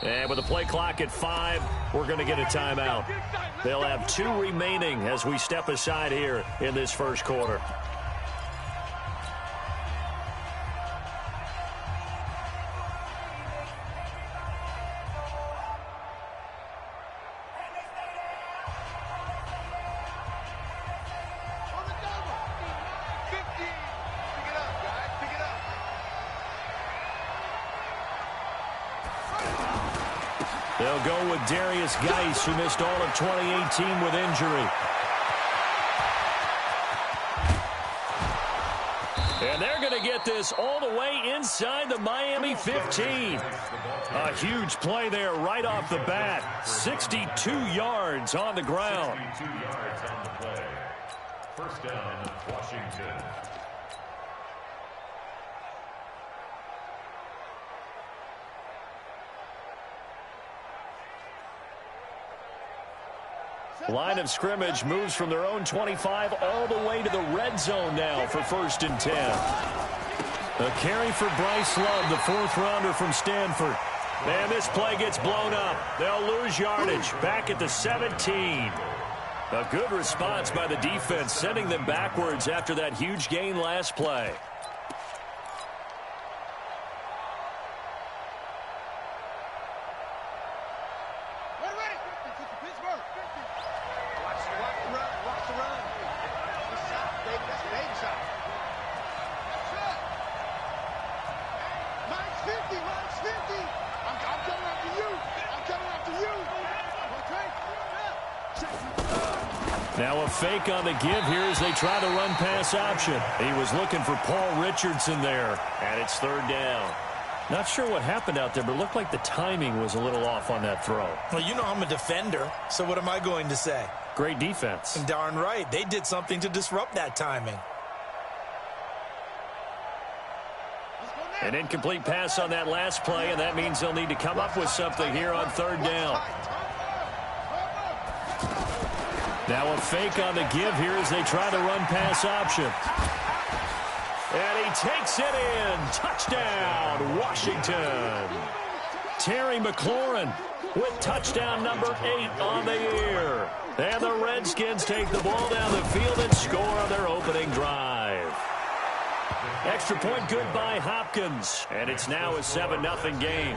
And with the play clock at 5, we're going to get a timeout. They'll have 2 remaining as we step aside here in this first quarter. They'll go with Darius Geis, who missed all of 2018 with injury. And they're going to get this all the way inside the Miami 15. A huge play there right off the bat. 62 yards on the ground. 62 yards on the play. First down, Washington. Line of scrimmage moves from their own 25 all the way to the red zone now for 1st and 10. A carry for Bryce Love, the 4th-rounder from Stanford. And this play gets blown up. They'll lose yardage back at the 17. A good response by the defense, sending them backwards after that huge gain last play. Now a fake on the give here as they try the run-pass option. He was looking for Paul Richardson there, and it's 3rd down. Not sure what happened out there, but it looked like the timing was a little off on that throw. Well, you know I'm a defender, so what am I going to say? Great defense. Darn right. They did something to disrupt that timing. An incomplete pass on that last play, and that means they'll need to come up with something here on 3rd down. Now a fake on the give here as they try the run-pass option. And he takes it in. Touchdown, Washington. Terry McLaurin with touchdown number 8 on the year. And the Redskins take the ball down the field and score on their opening drive. Extra point good by Hopkins. And it's now a 7-0 game.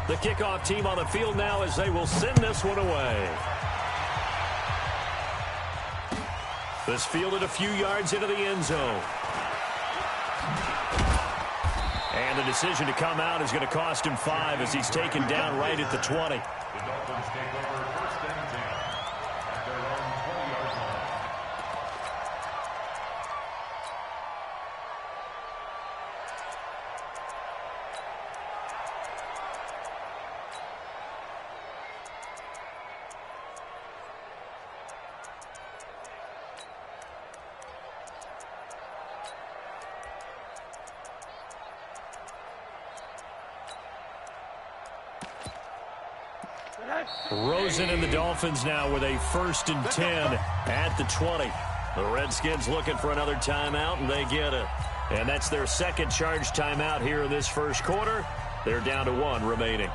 The kickoff team on the field now as they will send this one away. This fielded a few yards into the end zone. And the decision to come out is going to cost him 5 as he's taken down right at the 20. The Dolphins take over 1st and 10 at their own 20-yard line. Rosen and the Dolphins now with a 1st and 10 at the 20. The Redskins looking for another timeout, and they get it. And that's their 2nd charge timeout here in this first quarter. They're down to 1 remaining.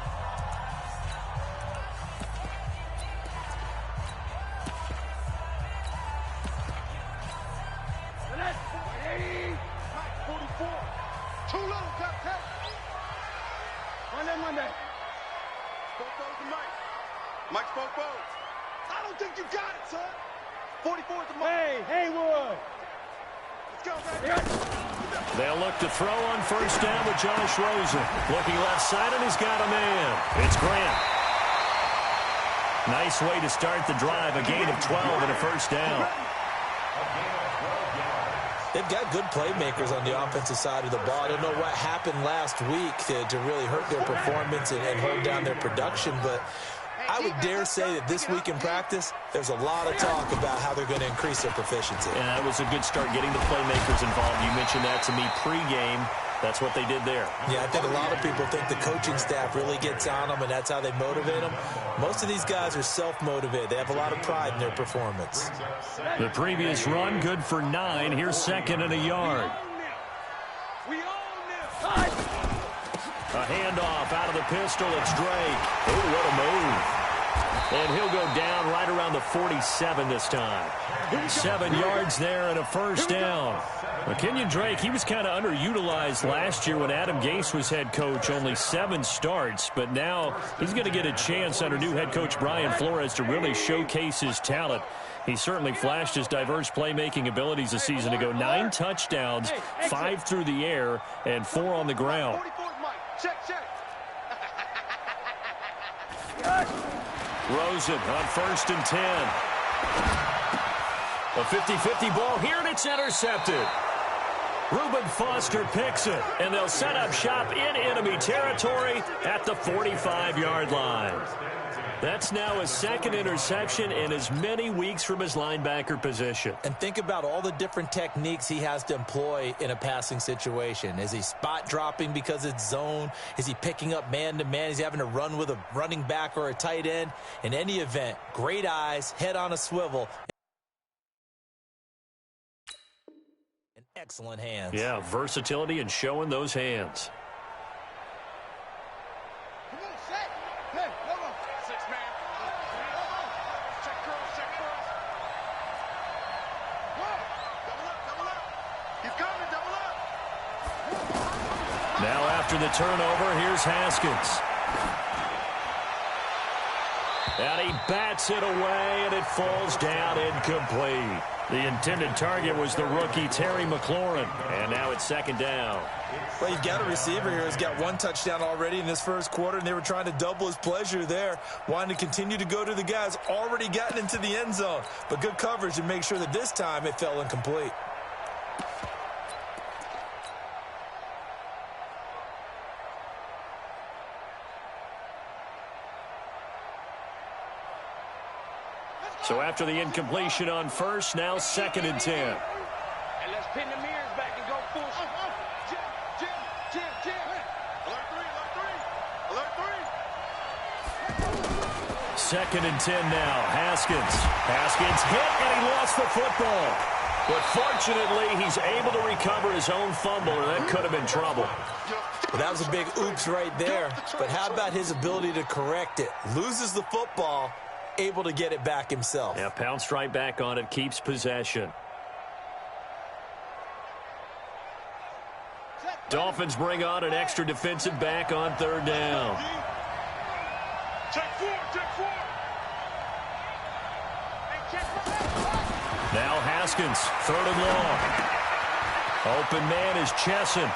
Mike spoke both. I don't think you got it, son. 44 at the moment. Hey, Haywood. Let's go, baby. They'll look to throw on 1st down with Josh Rosen. Looking left side, and he's got a man. It's Grant. Nice way to start the drive. A gain of 12 and a 1st down. They've got good playmakers on the offensive side of the ball. I don't know what happened last week to really hurt their performance and hold down their production, but I would dare say that this week in practice, there's a lot of talk about how they're going to increase their proficiency. And that was a good start getting the playmakers involved. You mentioned that to me pregame. That's what they did there. Yeah, I think a lot of people think the coaching staff really gets on them, and that's how they motivate them. Most of these guys are self-motivated. They have a lot of pride in their performance. The previous run, good for 9. Here's second and a yard. A handoff out of the pistol. It's Drake. Oh, what a move. And he'll go down right around the 47 this time. 7 yards there and a first down. Well, Kenyon Drake, he was kind of underutilized last year when Adam Gase was head coach. Only 7 starts, but now he's going to get a chance under new head coach Brian Flores to really showcase his talent. He certainly flashed his diverse playmaking abilities a season ago. 9 touchdowns, 5 through the air, and 4 on the ground. Rosen on 1st and 10. A 50-50 ball here, and it's intercepted. Reuben Foster picks it, and they'll set up shop in enemy territory at the 45-yard line. That's now his 2nd interception in as many weeks from his linebacker position. And think about all the different techniques he has to employ in a passing situation. Is he spot dropping because it's zone? Is he picking up man-to-man? Is he having to run with a running back or a tight end? In any event, great eyes, head on a swivel, and excellent hands. Yeah, versatility and showing those hands. Now after the turnover, here's Haskins. And he bats it away, and it falls down incomplete. The intended target was the rookie Terry McLaurin, and now it's 2nd down. Well, you've got a receiver here who's got 1 touchdown already in this first quarter, and they were trying to double his pleasure there, wanting to continue to go to the guys already gotten into the end zone. But good coverage to make sure that this time it fell incomplete. So after the incompletion on 1st, now 2nd and 10. And let's pin the mirrors back and go full. Jim. Alert 3. 2nd and 10 now. Haskins hit, and he lost the football. But fortunately, he's able to recover his own fumble, or that could have been trouble. Well, that was a big oops right there. But how about his ability to correct it? Loses the football, able to get it back himself. Yeah, pounced right back on it, keeps possession. Dolphins bring on an extra defensive back on 3rd down. Check 4. Now Haskins, 3rd and long. Open man is Chesson.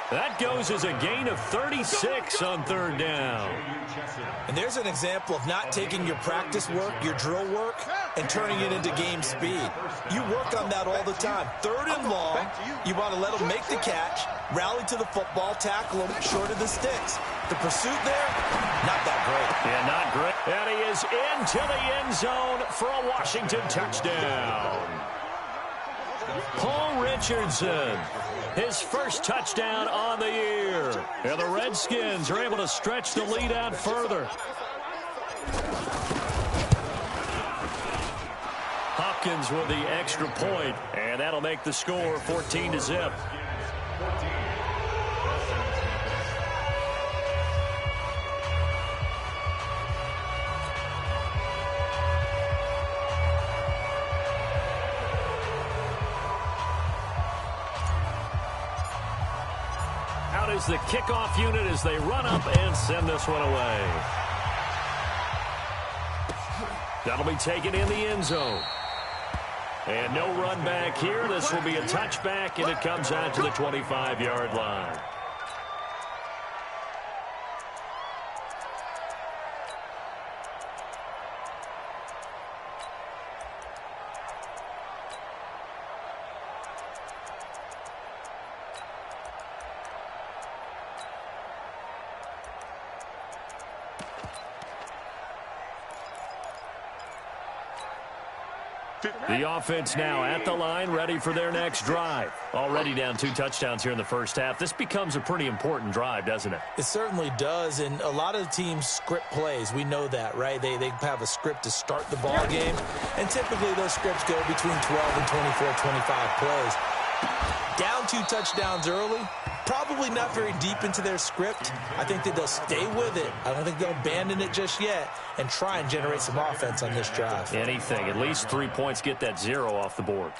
That goes as a gain of 36 on 3rd down. And there's an example of not taking your practice work, your drill work, and turning it into game speed. You work on that all the time. 3rd and long, you want to let them make the catch, rally to the football, tackle them short of the sticks. The pursuit there, not that great. Yeah, not great. And he is into the end zone for a Washington touchdown. Paul Richardson, his first touchdown on the year. And the Redskins are able to stretch the lead out further. Hopkins with the extra point, and that'll make the score 14-0. Is the kickoff unit as they run up and send this one away. That'll be taken in the end zone. And no run back here. This will be a touchback, and it comes out to the 25-yard line. The offense now at the line, ready for their next drive. Already down 2 touchdowns here in the first half. This becomes a pretty important drive, doesn't it? It certainly does, and a lot of teams script plays. We know that, right? They have a script to start the ball game, and typically those scripts go between 12 and 24, 25 plays. Down 2 touchdowns early, probably not very deep into their script. I think that they'll stay with it. I don't think they'll abandon it just yet and try and generate some offense on this drive. Anything. At least 3 points, get that 0 off the board.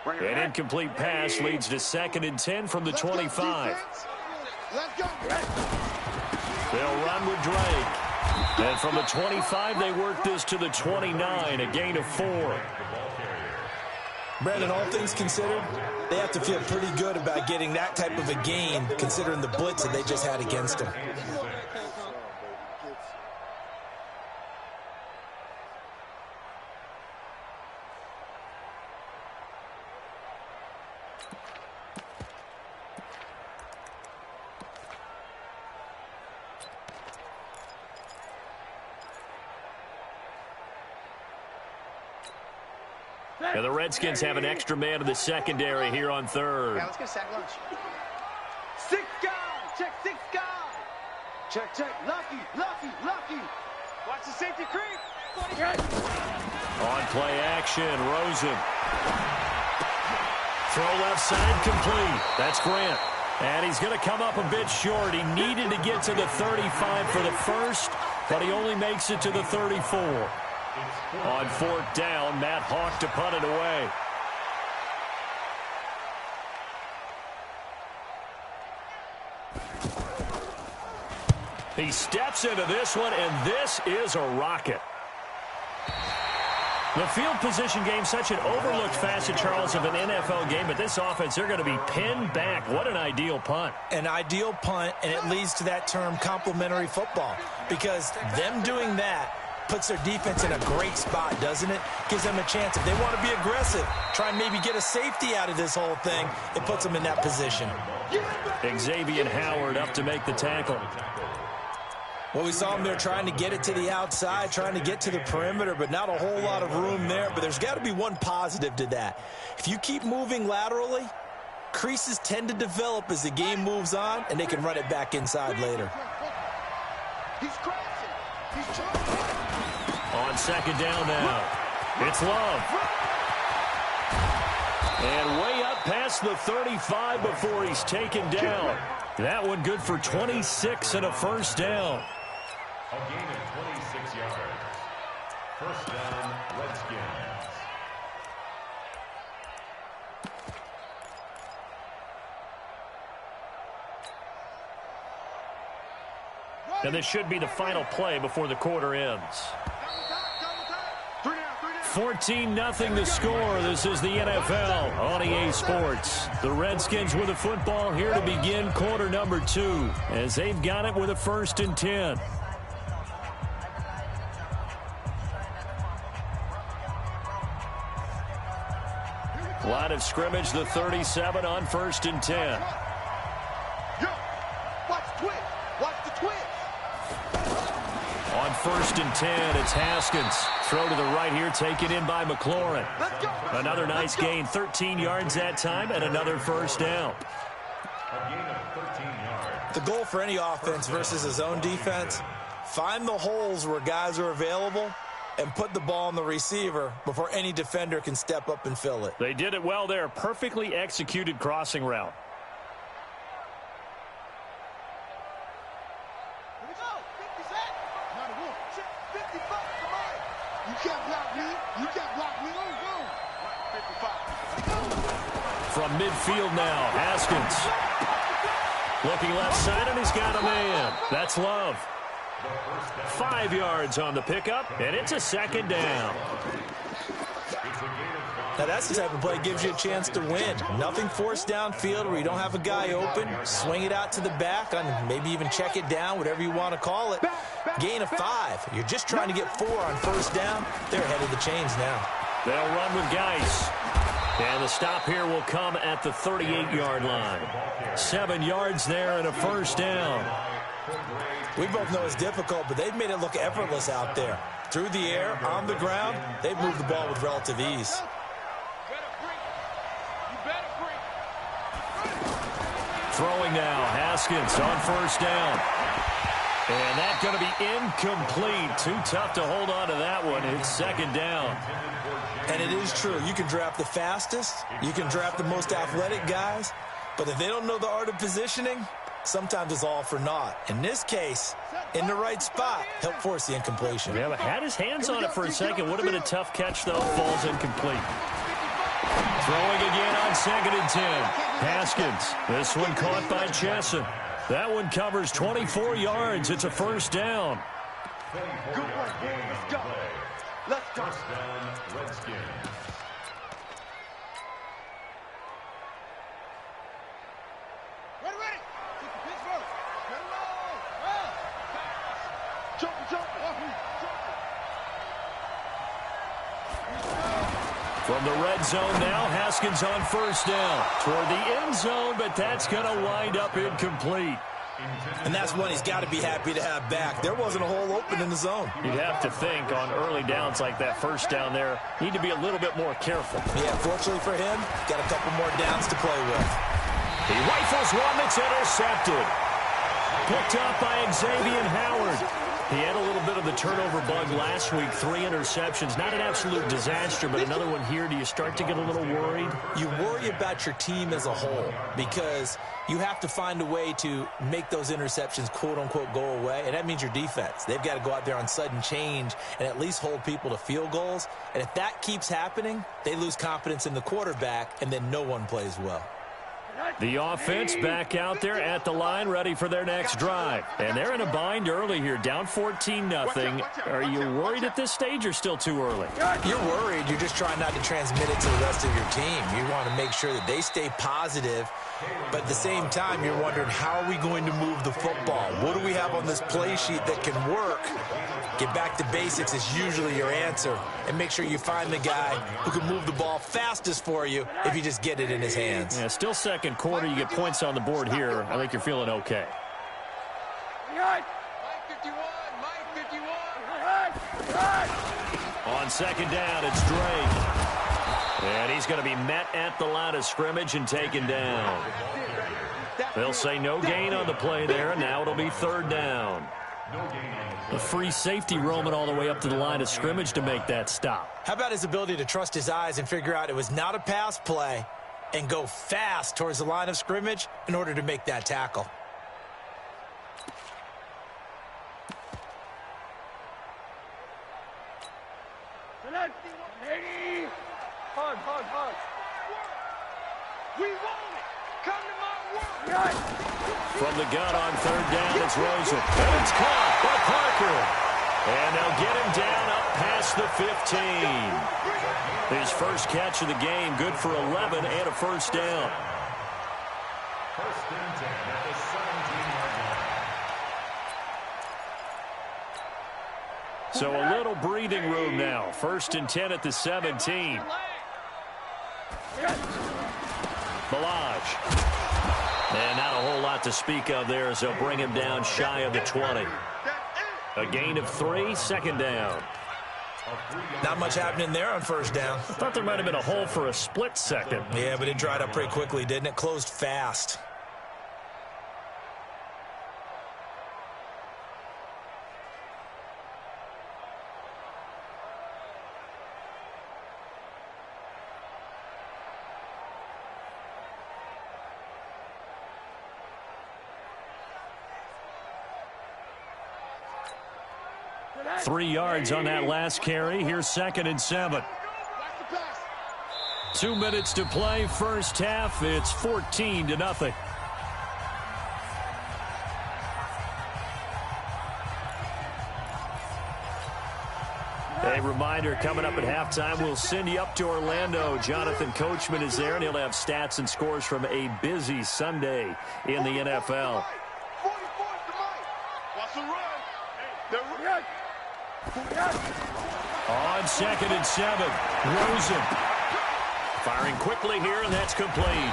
An incomplete pass leads to 2nd and 10 from the 25. Let's go. They'll run with Drake. And from the 25, they work this to the 29, a gain of 4. Brandon, all things considered, they have to feel pretty good about getting that type of a gain, considering the blitz that they just had against them. Now the Redskins have an extra man in the secondary here on 3rd. Yeah, let's get a sack lunch. 6 guys. Check 6 guys. Check. Lucky. Watch the safety creep. On play action, Rosen. Throw left side complete. That's Grant. And he's going to come up a bit short. He needed to get to the 35 for the first, but he only makes it to the 34. On 4th down, Matt Hawk to punt it away. He steps into this one, and this is a rocket. The field position game, such an overlooked facet, Charles, of an NFL game, but this offense, they're going to be pinned back. What an ideal punt. An ideal punt, and it leads to that term complementary football, because them doing that puts their defense in a great spot, doesn't it? Gives them a chance. If they want to be aggressive, try and maybe get a safety out of this whole thing, it puts them in that position. Xavier Howard up to make the tackle. Well, we saw him there trying to get it to the outside, trying to get to the perimeter, but not a whole lot of room there. But there's got to be one positive to that. If you keep moving laterally, creases tend to develop as the game moves on, and they can run it back inside later. He's crashing. He's charging. On 2nd down now, it's Love. And way up past the 35 before he's taken down. That one good for 26 and a first down. A gain of 26 yards. First down, Redskins. And this should be the final play before the quarter ends. 14-0 the score. This is the NFL on EA Sports. The Redskins with the football here to begin quarter number 2 as they've got it with a 1st and 10. Line of scrimmage, the 37 on 1st and 10. Yo, watch the twitch. Watch the twitch. On 1st and 10, it's Haskins. Throw to the right here, taken in by McLaurin. Let's go. Another nice gain, 13 yards that time, and another first down. A gain of 13 yards. The goal for any offense versus a zone defense, find the holes where guys are available and put the ball on the receiver before any defender can step up and fill it. They did it well there. Perfectly executed crossing route. Here we go. 50 sacks. Not a wolf. 50 bucks to mine. You can't block me. You can't block me. Go. 55. From midfield now, Haskins. Looking left side, and he's got a man. That's Love. 5 yards on the pickup, and it's a 2nd down. Now that's the type of play that gives you a chance to win. Nothing forced downfield where you don't have a guy open. Swing it out to the back, and maybe even check it down, whatever you want to call it. Gain of 5. You're just trying to get 4 on 1st down. They're ahead of the chains now. They'll run with Geis. And the stop here will come at the 38-yard line. 7 yards there and a first down. We both know it's difficult, but they've made it look effortless out there. through the air, on the ground, they've moved the ball with relative ease. Throwing now, Haskins on first down. And that's going to be incomplete. Too tough to hold on to that one. It's second down. And it is true. You can draft the fastest. You can draft the most athletic guys. But if they don't know the art of positioning, sometimes it's all for naught. In this case, in the right spot, helped force the incompletion. Yeah, but had his hands on it for a second. Would have been a tough catch, though. Falls incomplete. Throwing again on 2nd and 10. Haskins. This one caught by Chesson. That one covers 24 yards. It's a first down. Good work, boys. Let's go. Let's go. First down, Redskins. Ready. Take the pitch first. Jump. From the red zone now, Haskins on first down. Toward the end zone, but that's going to wind up incomplete. And that's one he's got to be happy to have back. There wasn't a hole open in the zone. You'd have to think on early downs like that first down there, need to be a little bit more careful. Yeah, fortunately for him, got a couple more downs to play with. He rifles one that's intercepted. Picked up by Xavier Howard. He had a little bit of the turnover bug last week, 3 interceptions. Not an absolute disaster, but another one here. Do you start to get a little worried? You worry about your team as a whole because you have to find a way to make those interceptions, quote-unquote, go away, and that means your defense. They've got to go out there on sudden change and at least hold people to field goals. And if that keeps happening, they lose confidence in the quarterback, and then no one plays well. The offense back out there at the line, ready for their next drive. And they're in a bind early here, down 14-0. Are you worried at this stage or still too early? You're worried. You're just trying not to transmit it to the rest of your team. You want to make sure that they stay positive, but at the same time, you're wondering, how are we going to move the football? What do we have on this play sheet that can work? Get back to basics is usually your answer, and make sure you find the guy who can move the ball fastest for you if you just get it in his hands. Yeah, still second quarter. You get points on the board here. I think you're feeling okay. Mike 51. On second down, it's Drake. And he's going to be met at the line of scrimmage and taken down. They'll say no gain on the play there. Now it'll be third down. A free safety roaming all the way up to the line of scrimmage to make that stop. How about his ability to trust his eyes and figure out it was not a pass play and go fast towards the line of scrimmage in order to make that tackle? Hard. We want it. Come to my work. From the gun on third down, it's Rosen. And it's caught by Parker. And they'll get him down up past the 15. His first catch of the game, good for 11 and a first down. First and 10 at the 17-yard line. So a little breathing room now. First and 10 at the 17. Balaj. And not a whole lot to speak of there as they'll bring him down shy of the 20. A gain of 3, second down. Not much happening there on first down. I thought there might have been a hole for a split second. Yeah, but it dried up pretty quickly, didn't it? Closed fast. Three yards on that last carry. Here's second and 7. 2 minutes to play, first half. It's 14-0. A reminder, coming up at halftime, we'll send you up to Orlando. Jonathan Coachman is there, and he'll have stats and scores from a busy Sunday in the NFL. On second and 7, Rosen. Firing quickly here, and that's complete.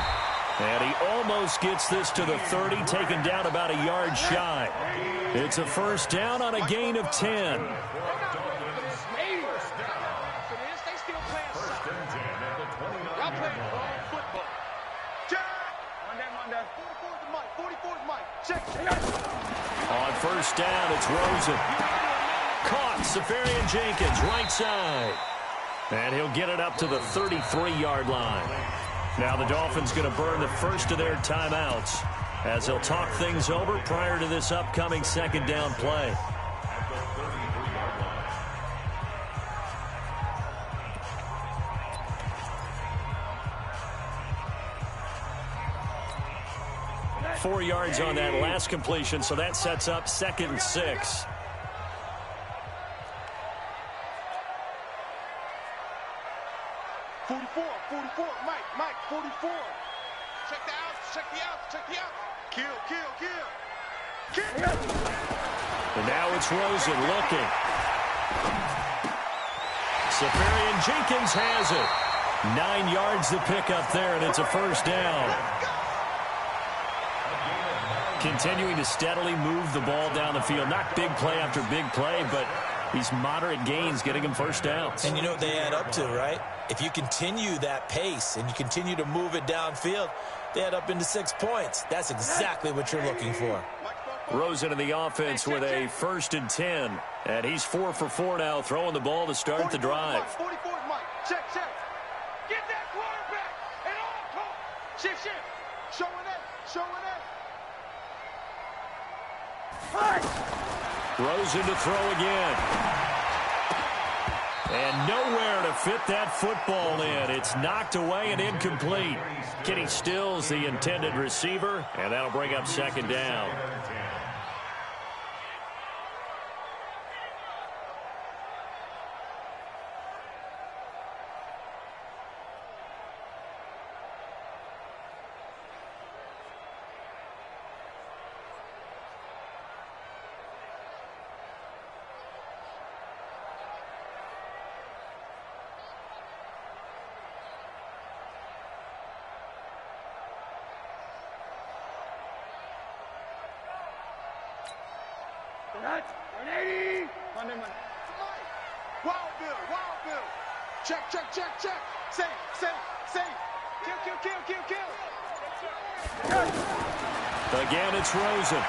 And he almost gets this to the 30, taken down about a yard shy. It's a first down on a gain of 10. On first down, it's Rosen. Caught, Safarian Jenkins, right side. And he'll get it up to the 33-yard line. Now the Dolphins going to burn the first of their timeouts as they'll talk things over prior to this upcoming second down play. Four yards on that last completion, so that sets up 2nd and 6. Mike, 44. Check the outs. Kill. And now it's Rosen looking. Safarian Jenkins has it. 9 yards to pick up there, and it's a first down. Continuing to steadily move the ball down the field. Not big play after big play, but these moderate gains getting him first downs. And you know what they add up to, right? If you continue that pace and you continue to move it downfield, they add up into 6 points. That's exactly what you're looking for. Rosen in the offense with a 1st and 10. And he's 4 for 4 now, throwing the ball to start the drive. 44 Mike. Check. Get that quarterback. And on, coach. Shift. Showing it. Rosen to throw again. And nowhere to fit that football in. It's knocked away and incomplete. Kenny Stills the intended receiver, and that'll bring up 2nd down. Wild Bill. Check. Safe. Kill. Again, it's Rosen.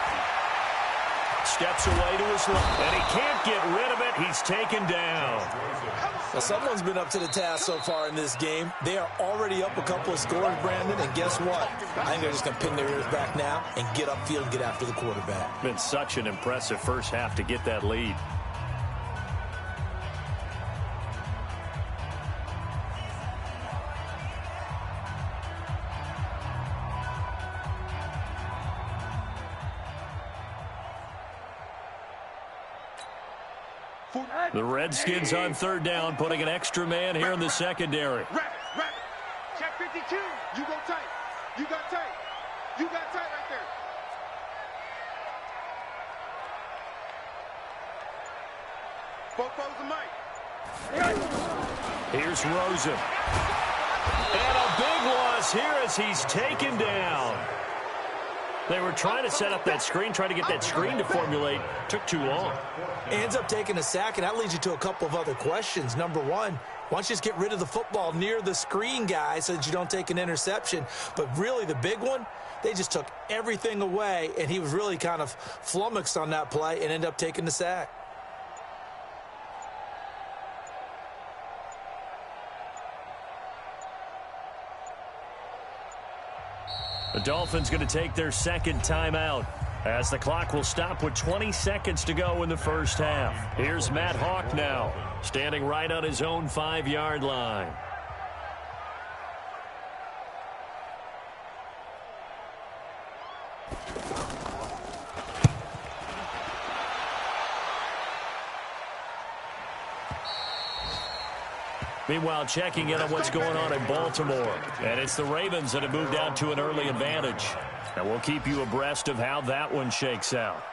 Steps away to his left, and he can't get rid of it. He's taken down. Well, someone's been up to the task so far in this game. They are already up a couple of scores, Brandon, and guess what? I think they're just going to pin their ears back now and get upfield and get after the quarterback. Been such an impressive first half to get that lead. The Redskins on 3rd down, putting an extra man here in the secondary. Rabbit. Check 52. You go tight. You got tight right there. Bofo's and Mike. Here's Rosen. And a big loss here as he's taken down. They were trying to set up that screen, trying to get that screen to formulate. Took too long. Ends up taking a sack, and that leads you to a couple of other questions. Number one, why don't you just get rid of the football near the screen guy so that you don't take an interception? But really the big one, they just took everything away, and he was really kind of flummoxed on that play and ended up taking the sack. The Dolphins going to take their 2nd timeout as the clock will stop with 20 seconds to go in the first half. Here's Matt Hawk now, standing right on his own 5-yard line. Meanwhile, checking in on what's going on in Baltimore. And it's the Ravens that have moved out to an early advantage. And we'll keep you abreast of how that one shakes out.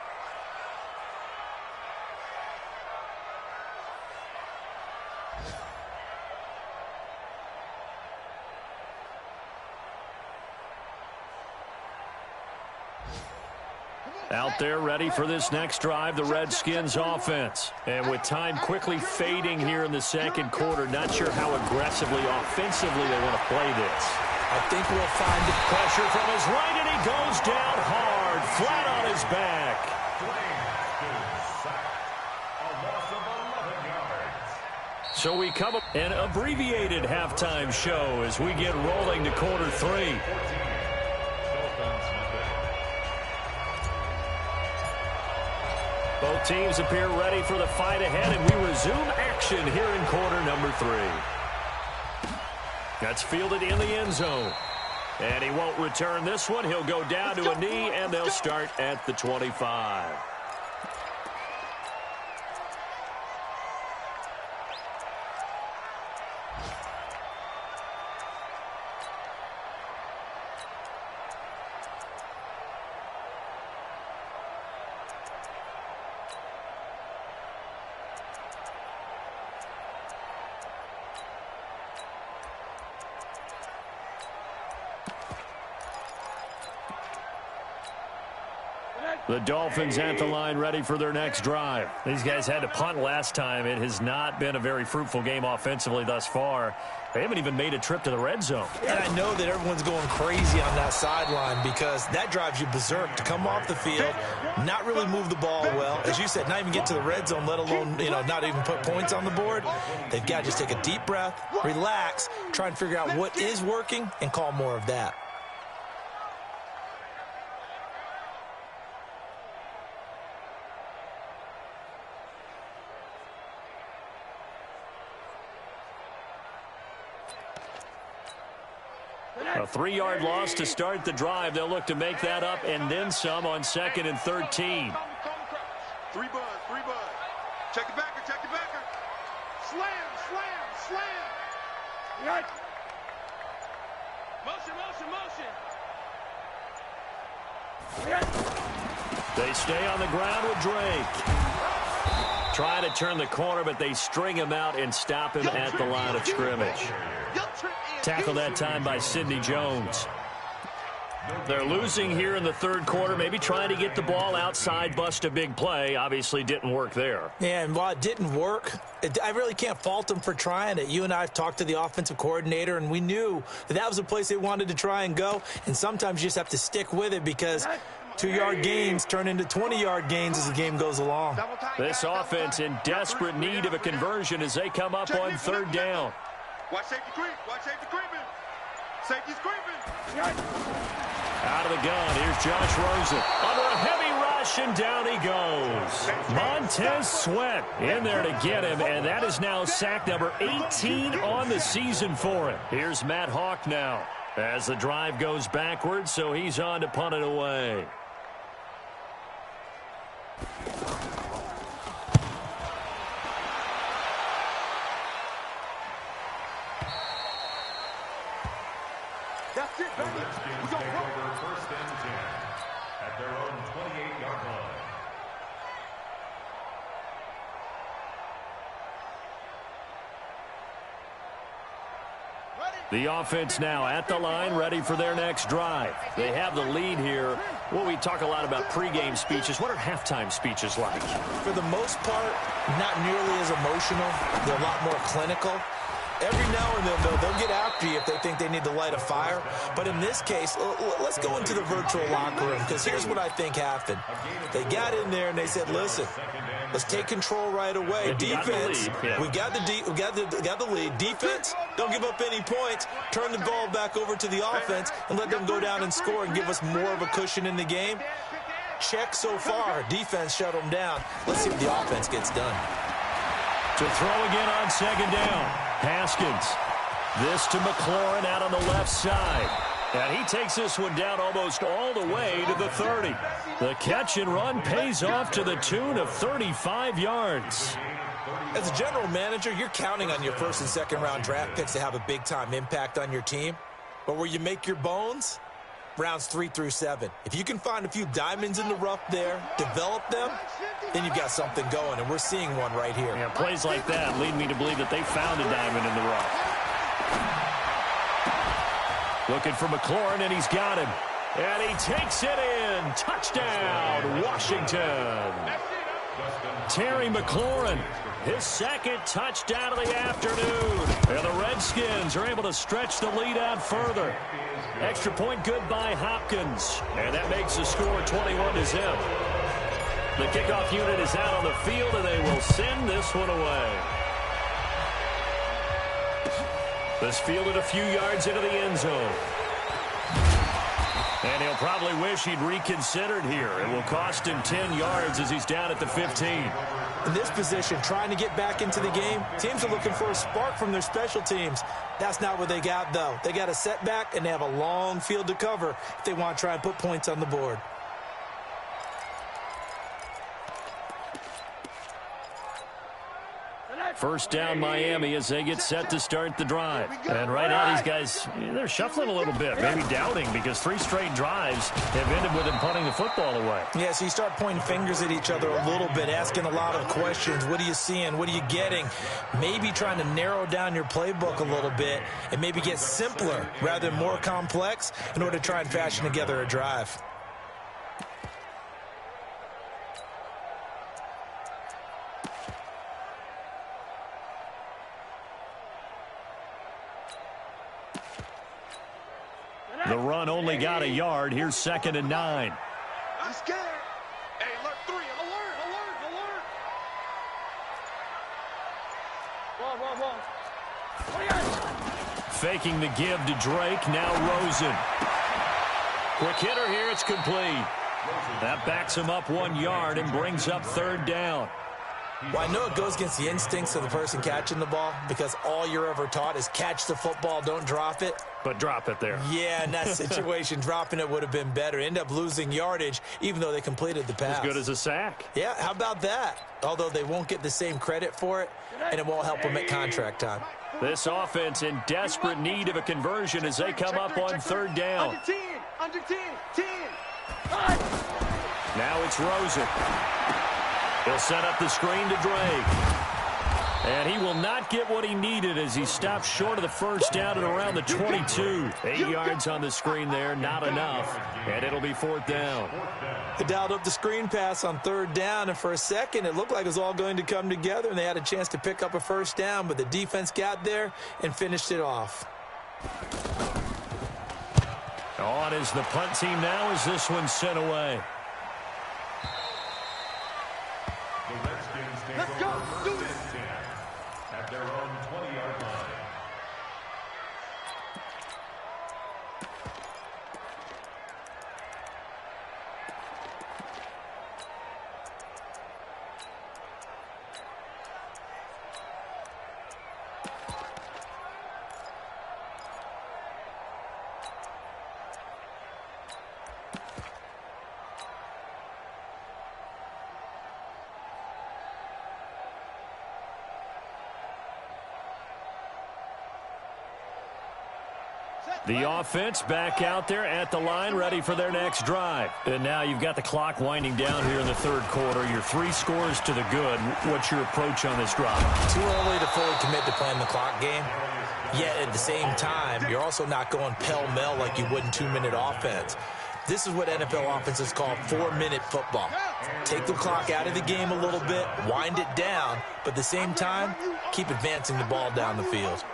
Out there ready for this next drive, the Redskins offense. And with time quickly fading here in the second quarter, not sure how aggressively, offensively they want to play this. I think we'll find the pressure from his right, and he goes down hard, flat on is back. So we come up an abbreviated halftime show as we get rolling to quarter 3. Both teams appear ready for the fight ahead, and we resume action here in quarter number 3. That's fielded in the end zone. And he won't return this one. He'll go down to a knee, and they'll start at the 25. The Dolphins at the line ready for their next drive. These guys had to punt last time. It has not been a very fruitful game offensively thus far. They haven't even made a trip to the red zone. And I know that everyone's going crazy on that sideline because that drives you berserk to come off the field, not really move the ball well. As you said, not even get to the red zone, let alone, not even put points on the board. They've got to just take a deep breath, relax, try and figure out what is working, and call more of that. A 3-yard loss to start the drive. They'll look to make that up and then some on 2nd and 13. 3 bud. Check the backer. Slam. Right. Motion. They stay on the ground with Drake. Trying to turn the corner, but they string him out and stop him at the line of scrimmage. Tackled that time by Sidney Jones. They're losing here in the third quarter, maybe trying to get the ball outside, bust a big play. Obviously didn't work there. Yeah, and while it didn't work, I really can't fault them for trying it. You and I have talked to the offensive coordinator, and we knew that was a place they wanted to try and go. And sometimes you just have to stick with it because 2-yard gains turn into 20-yard gains as the game goes along. This offense in desperate need of a conversion as they come up on 3rd down. Watch safety creeping. Safety's creeping. Out of the gun, here's Josh Rosen. Under a heavy rush, and down he goes. Montez Sweat in there to get him, and that is now sack number 18 on the season for him. Here's Matt Hawk now as the drive goes backwards, so he's on to punt it away. That's it, baby. We're going to over 1st and 10 at their own 28-yard line. The offense now at the line, ready for their next drive. They have the lead here. Well, we talk a lot about pregame speeches. What are halftime speeches like? For the most part, not nearly as emotional. They're a lot more clinical. Every now and then, they'll get after you if they think they need to light a fire. But in this case, let's go into the virtual locker room, because here's what I think happened. They got in there and they said, listen, let's take control right away. Defense, we got the lead. Defense, don't give up any points. Turn the ball back over to the offense and let them go down and score and give us more of a cushion in the game. Check so far. Defense shut them down. Let's see what the offense gets done. To throw again on 2nd down. Haskins. This to McLaurin out on the left side. And he takes this one down almost all the way to the 30. The catch and run pays off to the tune of 35 yards. As a general manager, you're counting on your 1st and 2nd round draft picks to have a big-time impact on your team. But where you make your bones, rounds 3 through 7. If you can find a few diamonds in the rough there, develop them, then you've got something going, and we're seeing one right here. Yeah, plays like that lead me to believe that they found a diamond in the rough. Looking for McLaurin, and he's got him. And he takes it in. Touchdown, Washington. Terry McLaurin, his second touchdown of the afternoon. And the Redskins are able to stretch the lead out further. Extra point good by Hopkins. And that makes the score 21-0. The kickoff unit is out on the field, and they will send this one away. This fielded a few yards into the end zone. And he'll probably wish he'd reconsidered here. It will cost him 10 yards as he's down at the 15. In this position, trying to get back into the game, teams are looking for a spark from their special teams. That's not what they got, though. They got a setback, and they have a long field to cover if they want to try and put points on the board. First down, Miami, as they get set to start the drive. And right now, these guys, they're shuffling a little bit, maybe doubting, because 3 straight drives have ended with them punting the football away. Yeah, so you start pointing fingers at each other a little bit, asking a lot of questions. What are you seeing? What are you getting? Maybe trying to narrow down your playbook a little bit and maybe get simpler rather than more complex in order to try and fashion together a drive. The run only got a yard. Here's 2nd and 9. I'm scared. Hey, alert 3. Alert. Faking the give to Drake. Now Rosen. Quick hitter here. It's complete. That backs him up 1 yard and brings up 3rd down. Well, I know it goes against the instincts of the person catching the ball because all you're ever taught is catch the football, don't drop it. But drop it there. Yeah, in that situation, dropping it would have been better. End up losing yardage, even though they completed the pass. As good as a sack. Yeah, how about that? Although they won't get the same credit for it, and it won't help them at contract time. This offense in desperate need of a conversion as they come up on 3rd down. Under 10. Now it's Rosen. He'll set up the screen to Drake. And he will not get what he needed as he stops short of the first down at around the 22. 8 yards on the screen there, not enough. And it'll be 4th down. They dialed up the screen pass on 3rd down, and for a second it looked like it was all going to come together, and they had a chance to pick up a first down, but the defense got there and finished it off. On is the punt team now as this one's sent away. Let's go. Do it. At their own 20-yard line. The offense back out there at the line, ready for their next drive. And now you've got the clock winding down here in the 3rd quarter. You're 3 scores to the good. What's your approach on this drive? Too early to fully commit to playing the clock game. Yet at the same time, you're also not going pell-mell like you would in 2-minute offense. This is what NFL offenses call 4-minute football. Take the clock out of the game a little bit, wind it down, but at the same time, keep advancing the ball down the field.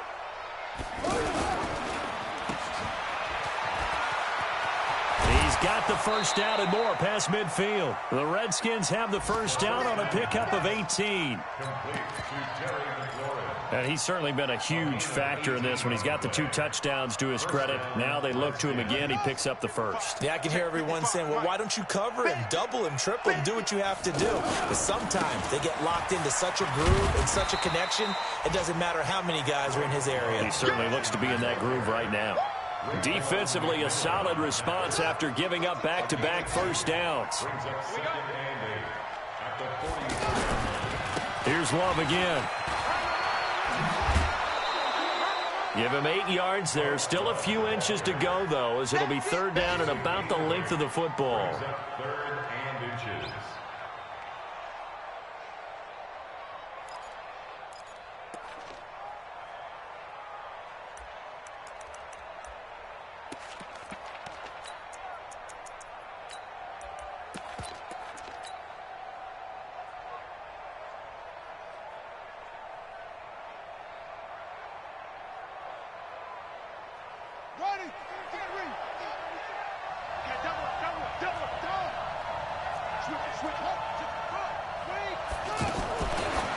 Got the first down and more past midfield. The Redskins have the first down on a pickup of 18. And he's certainly been a huge factor in this one. He's got the 2 touchdowns to his credit. Now they look to him again. He picks up the first. Yeah, I can hear everyone saying, well, why don't you cover him, double him, triple him, do what you have to do. But sometimes they get locked into such a groove and such a connection, it doesn't matter how many guys are in his area. He certainly looks to be in that groove right now. Defensively, a solid response after giving up back-to-back first downs. Here's Love again. Give him 8 yards there. Still a few inches to go, though, as it'll be 3rd down and about the length of the football.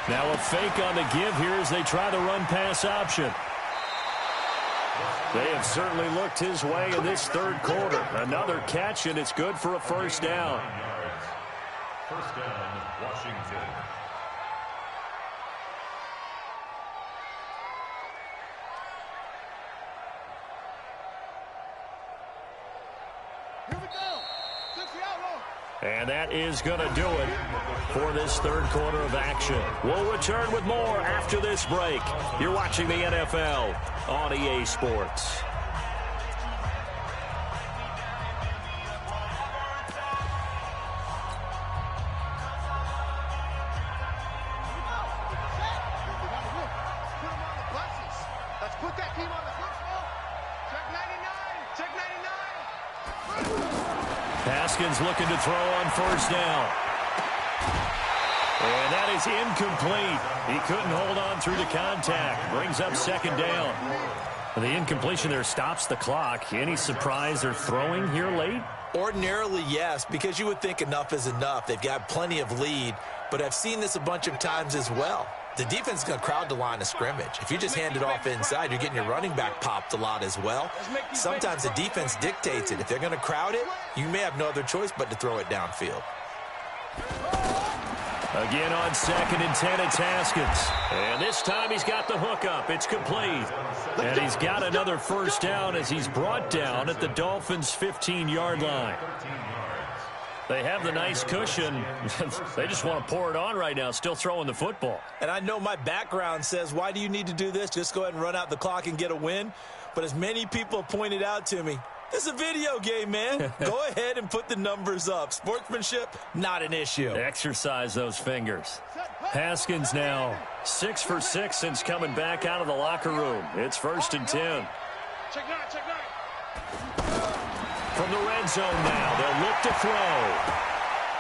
Now a fake on the give here as they try the run-pass option. They have certainly looked his way in this third quarter. Another catch, and it's good for a first down. First down, Washington. Here we go. 60 out. And that is going to do it for this third quarter of action. We'll return with more after this break. You're watching the NFL on EA Sports. Let's put that team on the football. Check 99. Check 99. Haskins looking to throw on first down. And that is incomplete. He couldn't hold on through the contact. Brings up second down. The incompletion there stops the clock. Any surprise they're throwing here late? Ordinarily, yes, because you would think enough is enough. They've got plenty of lead, but I've seen this a bunch of times as well. The defense is going to crowd the line of scrimmage. If you just hand it off inside, you're getting your running back popped a lot as well. Sometimes the defense dictates it. If they're going to crowd it, you may have no other choice but to throw it downfield. Again on 2nd and 10, it's Haskins. And this time he's got the hook up. It's complete. And he's got another first down as he's brought down at the Dolphins' 15-yard line. They have the nice cushion. They just want to pour it on right now, still throwing the football. And I know my background says, why do you need to do this? Just go ahead and run out the clock and get a win. But as many people have pointed out to me, this is a video game, man. Go ahead and put the numbers up. Sportsmanship, not an issue. Exercise those fingers. Haskins now 6 for 6 since coming back out of the locker room. It's 1st and 10. Check 9. Check 9. From the red zone now, they'll look to throw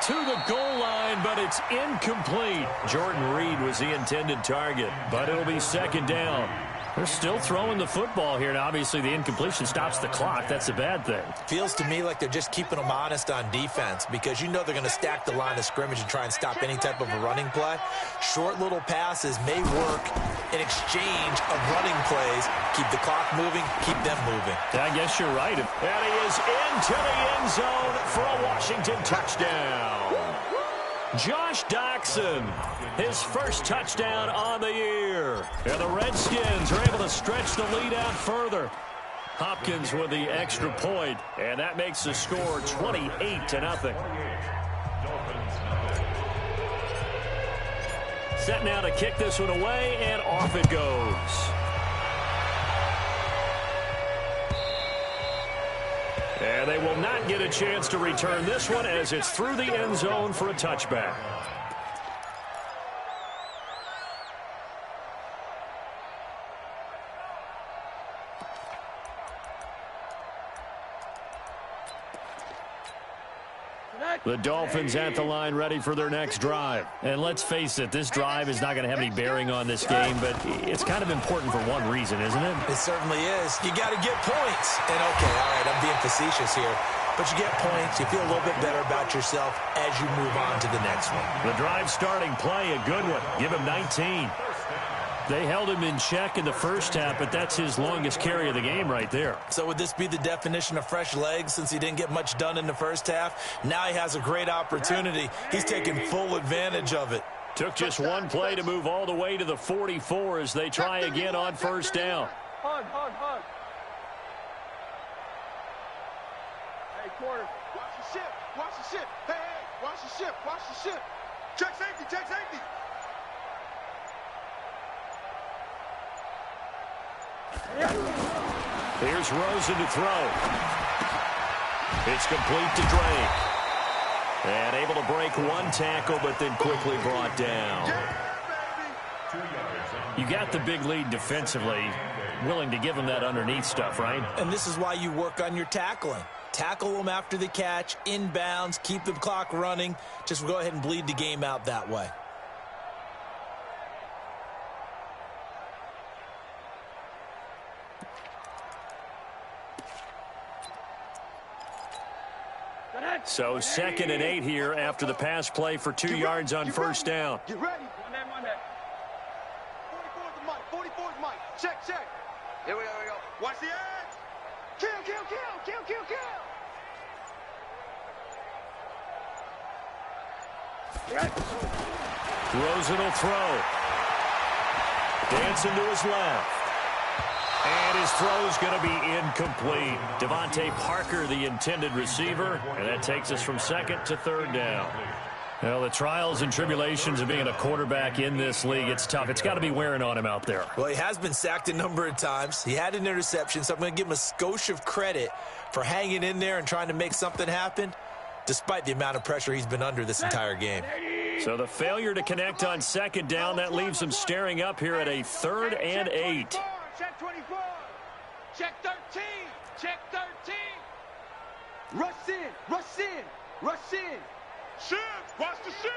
to the goal line, but it's incomplete. Jordan Reed was the intended target, but it'll be second down. They're still throwing the football here, and obviously the incompletion stops the clock. That's a bad thing. Feels to me like they're just keeping them honest on defense because you know they're going to stack the line of scrimmage and try and stop any type of a running play. Short little passes may work in exchange of running plays. Keep the clock moving, keep them moving. I guess you're right. And he is into the end zone for a Washington touchdown. Josh Doxson, his first touchdown on the year. And the Redskins are able to stretch the lead out further. Hopkins with the extra point, and that makes the score 28-0. Set now to kick this one away, and off it goes. And they will not get a chance to return this one as it's through the end zone for a touchback. The Dolphins at the line ready for their next drive. And let's face it, this drive is not going to have any bearing on this game, but it's kind of important for one reason, isn't it? It certainly is. You got to get points. And okay, all right, I'm being facetious here. But you get points, you feel a little bit better about yourself as you move on to the next one. The drive starting play, a good one. Give him 19. They held him in check in the first half, but that's his longest carry of the game right there. So would this be the definition of fresh legs since he didn't get much done in the first half? Now he has a great opportunity. He's taking full advantage of it. Took just one play to move all the way to the 44 as they try again on first down. Hug. Hey, quarter. Watch the ship. Hey, watch the ship. Check safety. Here's Rosen to throw. It's complete to Drake. And able to break one tackle, but then quickly brought down. You got the big lead defensively. Willing to give him that underneath stuff, right? And this is why you work on your tackling. Tackle them after the catch, inbounds, keep the clock running. Just go ahead and bleed the game out that way. So 2nd and 8 here after the pass play for 2 yards on first down. Get ready. 44's the mic. 44's mic. Check. Here we go. Watch the edge. Kill. Rosen will throw. Dancing to his left. And his throw's going to be incomplete. Devontae Parker, the intended receiver. And that takes us from 2nd to 3rd down. Well, the trials and tribulations of being a quarterback in this league, it's tough. It's got to be wearing on him out there. Well, he has been sacked a number of times. He had an interception, so I'm going to give him a skosh of credit for hanging in there and trying to make something happen, despite the amount of pressure he's been under this entire game. So the failure to connect on 2nd down, that leaves him staring up here at a 3rd and 8. Check 24. Check 13. Check 13. Rush in. Ship. Watch the ship.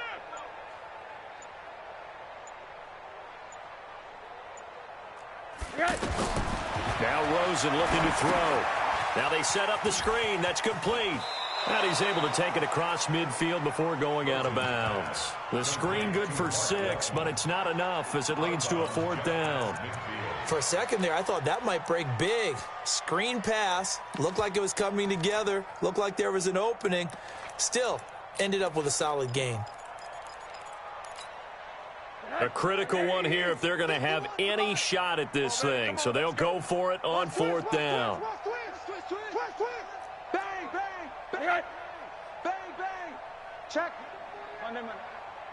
Now Rosen looking to throw. Now they set up the screen. That's complete. And he's able to take it across midfield before going out of bounds. The screen good for 6, but it's not enough as it leads to a 4th down. For a second there, I thought that might break big. Screen pass. Looked like it was coming together. Looked like there was an opening. Still, ended up with a solid gain. A critical one here if they're going to have any shot at this thing. So they'll go for it on 4th down. Bang. Check.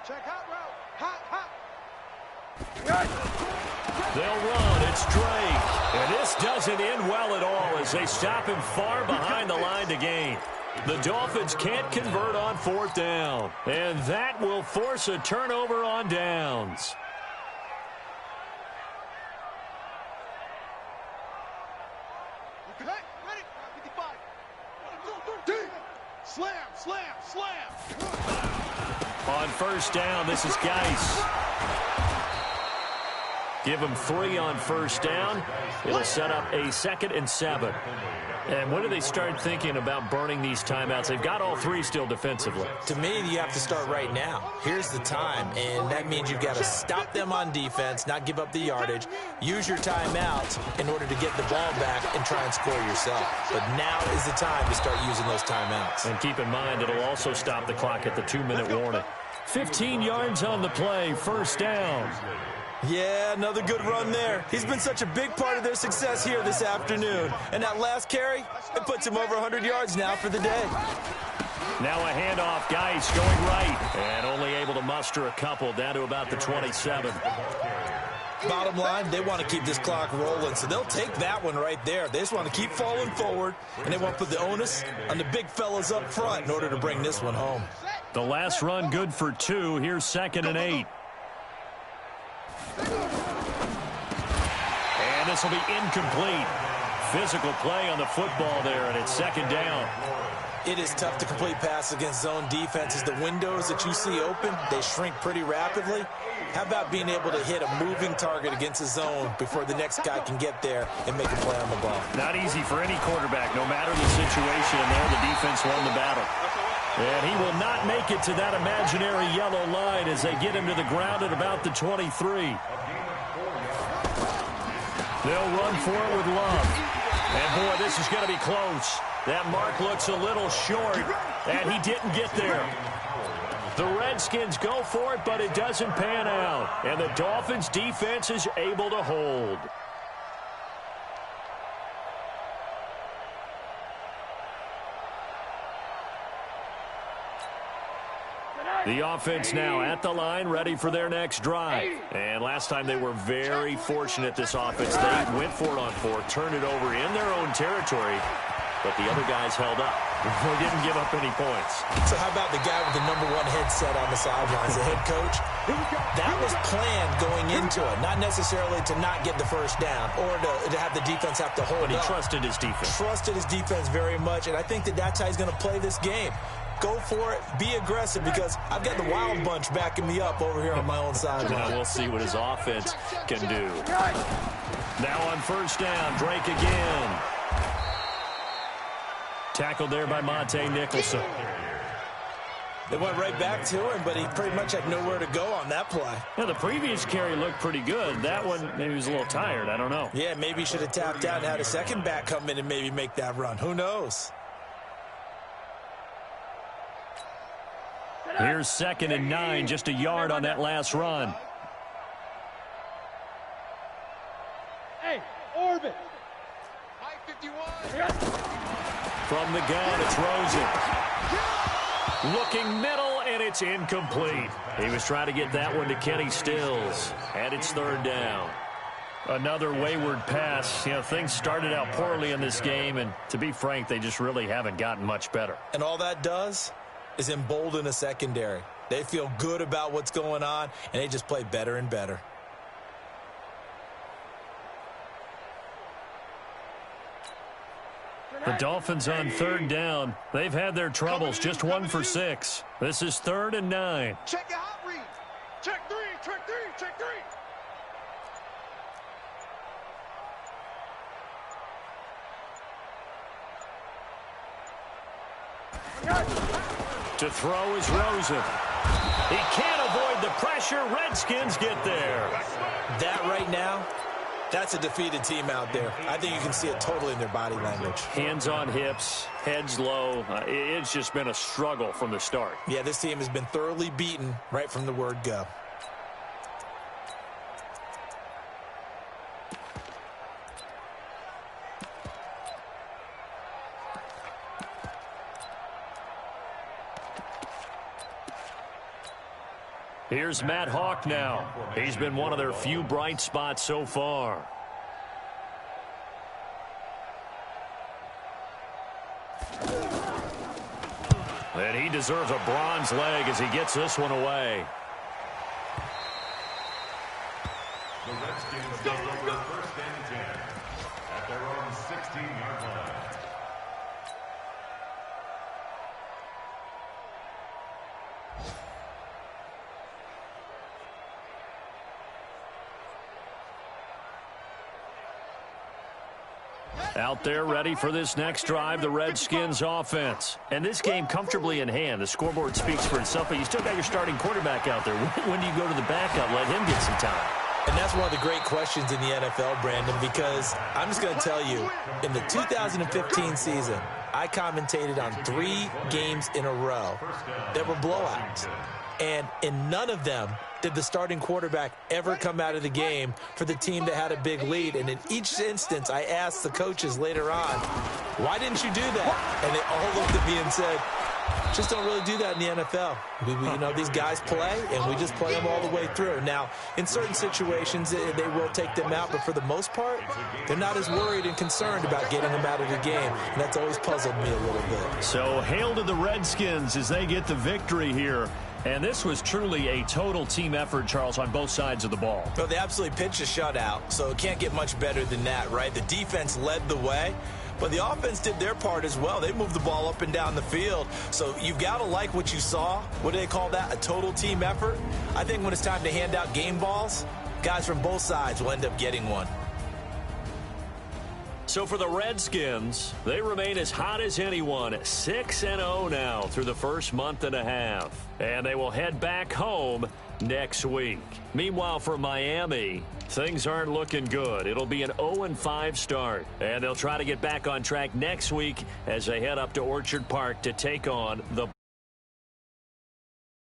Check hot route. Hot. They'll run. It's Drake. And this doesn't end well at all as they stop him far behind the line to gain. The Dolphins can't convert on 4th down. And that will force a turnover on downs. Ready? 55. Slam. On 1st down, this is Geis. Give him 3 on 1st down. It'll set up a 2nd and 7. And when do they start thinking about burning these timeouts? They've got all 3 still defensively. To me, you have to start right now. Here's the time, and that means you've got to stop them on defense, not give up the yardage, use your timeouts in order to get the ball back and try and score yourself. But now is the time to start using those timeouts. And keep in mind, it'll also stop the clock at the 2-minute warning. 15 yards on the play, 1st down. Yeah, another good run there. He's been such a big part of their success here this afternoon. And that last carry, it puts him over 100 yards now for the day. Now a handoff, Geis going right. And only able to muster a couple down to about the 27. Bottom line, they want to keep this clock rolling, so they'll take that one right there. They just want to keep falling forward, and they want to put the onus on the big fellas up front in order to bring this one home. The last run good for 2. Here's 2nd and 8. And this will be incomplete. Physical play on the football there, and it's 2nd down. It is tough to complete pass against zone defenses. The windows that you see open, they shrink pretty rapidly. How about being able to hit a moving target against a zone before the next guy can get there and make a play on the ball? Not easy for any quarterback, no matter the situation. And there, the defense won the battle. And he will not make it to that imaginary yellow line as they get him to the ground at about the 23. They'll run for it with Love. And, boy, this is going to be close. That mark looks a little short, and he didn't get there. The Redskins go for it, but it doesn't pan out. And the Dolphins' defense is able to hold. The offense now at the line, ready for their next drive. And last time they were very fortunate, this offense. They went for it on 4, turned it over in their own territory, but the other guys held up. They didn't give up any points. So how about the guy with the #1 headset on the sidelines, the head coach? That was planned going into it, not necessarily to not get the first down or to have the defense have to hold up. But he trusted his defense. Trusted his defense very much, and I think that's how he's going to play this game. Go for it. Be aggressive because I've got the Wild Bunch backing me up over here on my own sideline. Now we'll see what his offense can do. Now on 1st down, Drake again. Tackled there by Monte Nicholson. They went right back to him, but he pretty much had nowhere to go on that play. Yeah, the previous carry looked pretty good. That one, maybe he was a little tired. I don't know. Yeah, maybe he should have tapped out and had a second back come in and maybe make that run. Who knows? Here's 2nd and 9, just a yard on that last run. Hey, Orbit. From the gun, it's Rosen. Looking middle, and it's incomplete. He was trying to get that one to Kenny Stills, and it's 3rd down. Another wayward pass. You know, things started out poorly in this game, and to be frank, they just really haven't gotten much better. And all that does is embolden a secondary. They feel good about what's going on, and they just play better and better. The Dolphins on 3rd down. They've had their troubles, just 1 for 6. This is 3rd and 9. Check your hot read. Check 3, check 3, check 3. To throw is Rosen. He can't avoid the pressure. Redskins get there. That right now, that's a defeated team out there. I think you can see it totally in their body language. Hands on hips, heads low. It's just been a struggle from the start. Yeah, this team has been thoroughly beaten right from the word go. Here's Matt Hawk now. He's been one of their few bright spots so far. And he deserves a bronze leg as he gets this one away. The Redskins take over 1st and 10 at their own 16-yard line. Out there ready for this next drive, the Redskins offense. And this game comfortably in hand. The scoreboard speaks for itself, but you still got your starting quarterback out there. When do you go to the backup? Let him get some time. And that's one of the great questions in the NFL, Brandon, because I'm just going to tell you, in the 2015 season, I commentated on 3 games in a row that were blowouts. And in none of them did the starting quarterback ever come out of the game for the team that had a big lead. And in each instance, I asked the coaches later on, why didn't you do that? And they all looked at me and said, just don't really do that in the NFL. You know, these guys play, and we just play them all the way through. Now, in certain situations, they will take them out, but for the most part, they're not as worried and concerned about getting them out of the game, and that's always puzzled me a little bit. So, hail to the Redskins as they get the victory here. And this was truly a total team effort, Charles, on both sides of the ball. Well, they absolutely pitched a shutout, so it can't get much better than that, right? The defense led the way, but the offense did their part as well. They moved the ball up and down the field, so you've got to like what you saw. What do they call that? A total team effort? I think when it's time to hand out game balls, guys from both sides will end up getting one. So for the Redskins, they remain as hot as anyone, 6-0 now through the first month and a half. And they will head back home next week. Meanwhile, for Miami, things aren't looking good. It'll be an 0-5 start. And they'll try to get back on track next week as they head up to Orchard Park to take on the